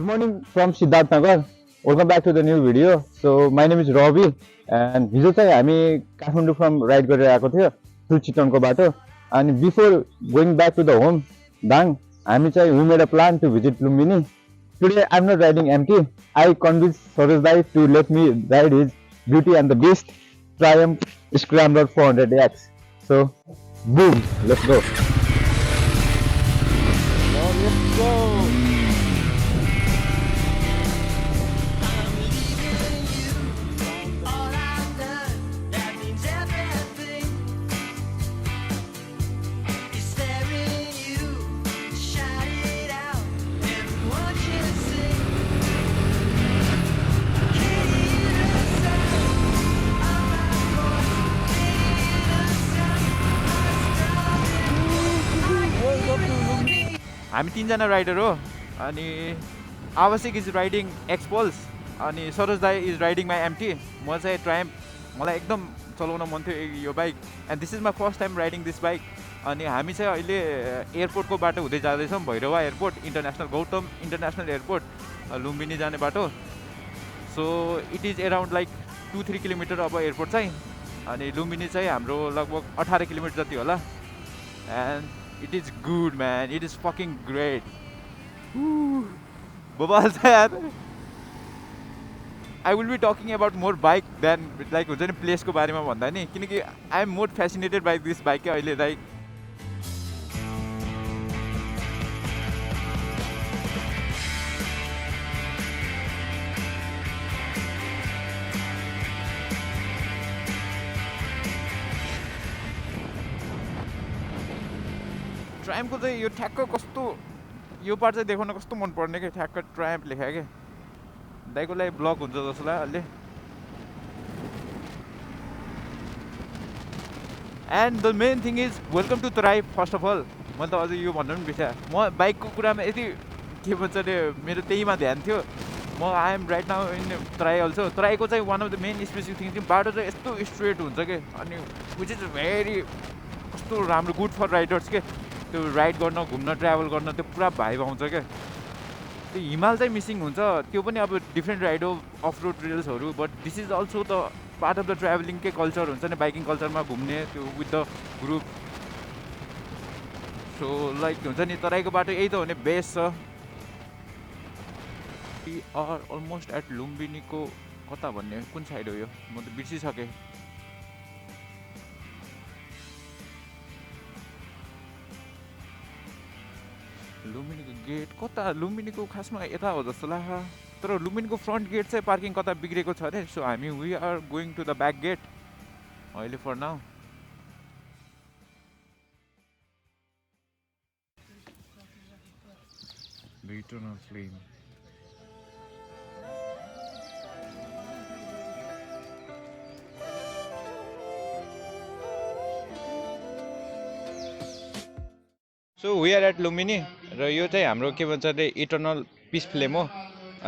Good morning from Siddharth Nagar. Welcome back to the new video. So my name is Robbie and हिजो चाहिँ हामी Kathmandu from ride गरेर आएको थियो through चितवनको बाटो अनि before going back to the home Dang हामी चाहिँ we made a plan to visit Lumbini. Today I'm not riding empty. I convinced Saroj Bhai to let me ride his Beauty and the Beast Triumph Scrambler 400X. So boom, let's go. Let's go. हामी तीनजना rider हो अनि आवश्यक is riding XPulse अनि सरोज दाई is riding my MT म चाहिँ Triumph मलाई एकदम चलाउन मन थियो यो bike and this is my first time riding this bike अनि हामी चाहिँ अहिले एयरपोर्टको बाटो हुँदै जाँदैछौँ Bhairahawa airport international Gautam international airport Lumbini जाने बाटो so it is around like 2-3 kilometre अब एयरपोर्ट चाहिँ अनि लुम्बिनी चाहिँ हाम्रो लगभग 18 किलोमिटर जति होला and it is good man, it is fucking great. Bobal yaar. I will be talking about more bike than like हुन्छ नि place को बारेमा भन्दा नि किनकि I am more fascinated by this bike के अहिले like ट्रायम्फको चाहिँ यो ठ्याक्क कस्तो यो पार्ट चाहिँ देखाउन कस्तो मन पर्ने क्या ठ्याक्क ट्रायम्फ लेखा क्या दाइको लागि ब्लग हुन्छ जस्तो लाग्यो अहिले and the main thing is welcome to Terai first of all मैले त अझै यो भन्नु पनि बिर्सेँ म बाइकको कुरामा यति के भन्छ अरे मेरो त्यहीमा ध्यान थियो म I am right now in Terai also तराईको चाहिँ one of the main specific thing चाहिँ बाटो चाहिँ यस्तो स्ट्रेट हुन्छ कि अनि विच इज भेरी कस्तो राम्रो गुड फर राइडर्स के त्यो राइड गर्न घुम्न ट्राभल गर्न त्यो पुरा भाइब आउँछ क्या त्यो हिमाल चाहिँ मिसिङ हुन्छ त्यो पनि अब डिफ्रेन्ट राइड हो अफ रोड ट्रेल्सहरू but this is also the part of the ट्राभलिङकै कल्चर हुन्छ नि बाइकिङ कल्चरमा घुम्ने त्यो with the group so like हुन्छ नि तराईको बाटो यही त हो नि बेस्ट छ वी आर अलमोस्ट एट लुम्बिनीको कता भन्ने कुन साइड हो यो म त बिर्सिसकेँ लुम्बिनीको गेट कता लुम्बिनीको खासमा यता हो जस्तो लाग्छ तर लुम्बिनीको फ्रन्ट गेट चाहिँ पार्किङ कता बिग्रेको छ अरे सो हामी we are going to the back gate अहिले for now the eternal flame so we are at Lumbini र यो चाहिँ हाम्रो के भन्छ अरे इटर्नल पिस फ्लेम हो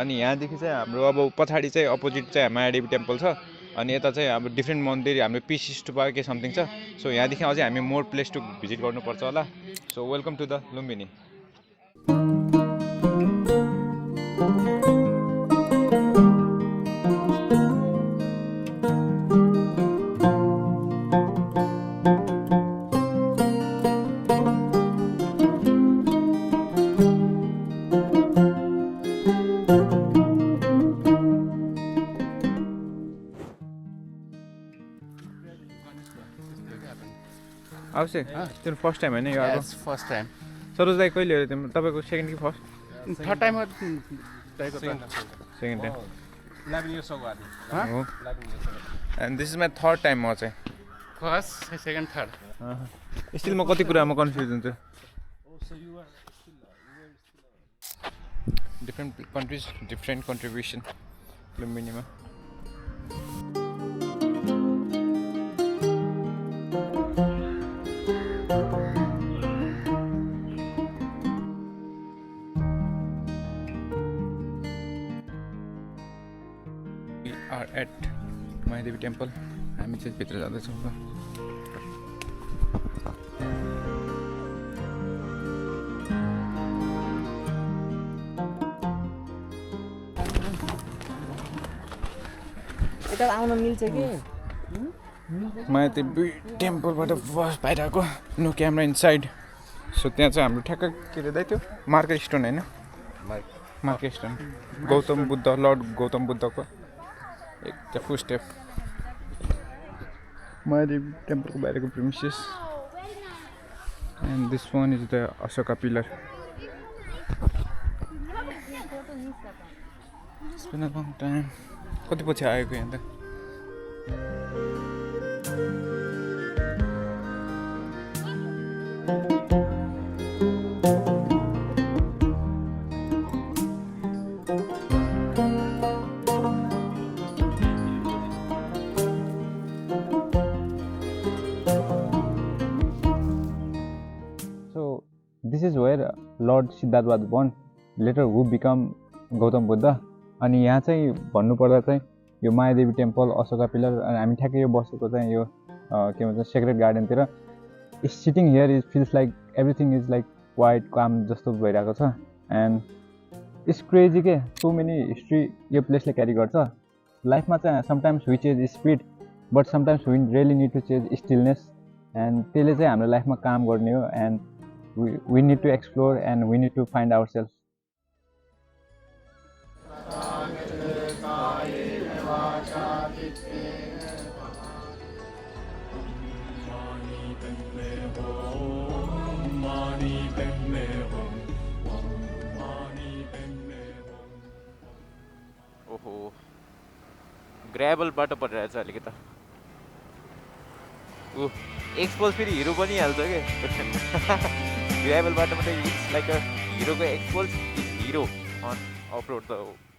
अनि यहाँदेखि चाहिँ हाम्रो अब पछाडि चाहिँ अपोजिट चाहिँ मायादेवी टेम्पल छ अनि यता चाहिँ अब डिफ्रेन्ट मन्दिर हाम्रो पिस स्टुपा के समथिङ छ सो यहाँदेखि अझै हामी मोर प्लेस टु भिजिट गर्नुपर्छ होला so welcome to the Lumbini आवश्यक त्यो फर्स्ट टाइम होइन यो अब फर्स्ट टाइम सरोज दाई कहिले हो तिम्रो तपाईँको सेकेन्ड कि फर्स्ट थर्ड टाइम हो सेकेन्ड टाइम 11 years ago हो and this is my third time म चाहिँ फर्स्ट सेकेन्ड थर्ड स्टिल म कति कुरामा कन्फ्युज हुन्छु डिफ्रेन्ट कन्ट्रिज डिफ्रेन्ट कन्ट्रिब्युसन लुम्बिनीमा are at Mahadevi temple. हामी चाहिँ भित्र जाँदैछौँ ल भित्र आउन मिल्छ कि मायादेवी टेम्पलबाट बस बाहिरको नो क्यामेरा इनसाइड सो त्यहाँ चाहिँ हाम्रो ठ्याक्क के अरे दाइ त्यो मार्केट स्टोन होइन market stone Gautam Buddha lord Gautam बुद्धको एक फुल स्टेप मायादेवी टेम्पलको बाहिरको premises and this one is the Ashoka pillar It's been a long time. कति पछि आएको यहाँ त So this is where Lord Siddhartha was born. Later who become Gautam Buddha अनि यहाँ चाहिँ भन्नुपर्दा चाहिँ यो मायादेवी टेम्पल अशोका पिलर अनि हामी ठ्याक्कै यो बसेको चाहिँ यो के भन्छ सेक्रेट गार्डनतिर sitting here is feels like everything is like quite calm जस्तो भइरहेको छ एन्ड इट्स क्रेजी के सो मेनी हिस्ट्री यो प्लेसले क्यारी गर्छ लाइफमा चाहिँ sometimes we change speed but sometimes we really need to change stillness and त्यसले चाहिँ हाम्रो लाइफमा काम गर्ने हो and we need to explore and we need to find our self ओहो ग्राभल बाटो परिरहेछ अलिकति ऊ एक्सपोज फेरि हिरो पनि हाल्छ क्या ग्राभल बाटोमा त इट्स लाइक अ हिरोको expose is hero on off road त